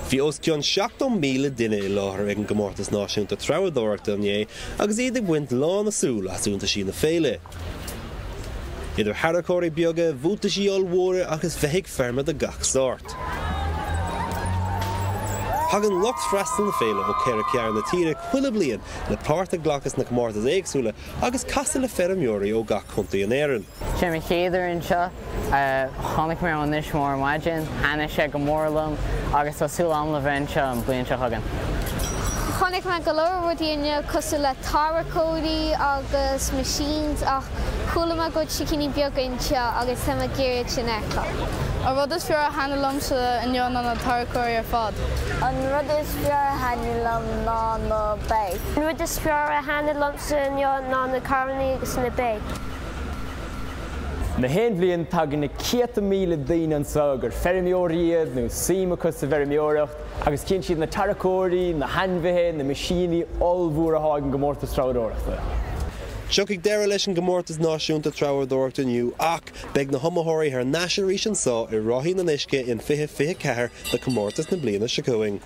Fios cionn 7,000 duine I láthair ag an Comórtas Náisiúnta Treabhdóireachta inné, agus iad ag buint lán asúil asúnta sí na féile. Idir haracóirí beaga, bhúta sí allmhóra agus bheithic feirme de gach sort. Tagann locht freistal na féile ó céir cear na tíre chuile bliain le páirte glachas na Comórtas éagsúla agus casa le feirmeoirí ó gach Contae Laoise. Jimmy chéidir in seo, tháinig mé an is mór maidin, hana sé go mórlam agus tásúla am le bhain seo an bliain seo Tagann. Tháinig me go leor daoine cosú le taracóirí agus machines ach chuala me go cinní beaga inseo agus sama géireadh sin echa. A rud is fear a hanalumsa in yon an a taracóirí ar fad. An rud is fear a hanalum ná na bé. An rud is fear a hanalumsa in yon ná na carnaí agus na bé. Na hen bblion tagann na 100,000 daoine an sagar feirmeoiríad nó símachas sa feirmeoireacht agus cinn siad na taracóirí, na hanmhaithe, na maisíní allmhór a hág an Comórtas Treabhdóireachta. Seoigh deire leis an Comórtas Náisiúnta Treabhdóireachta inniu ach beag na homathirí ar naisiúnta sá I ráithí na nisce in 2024 de Comórtas na bliana secuing.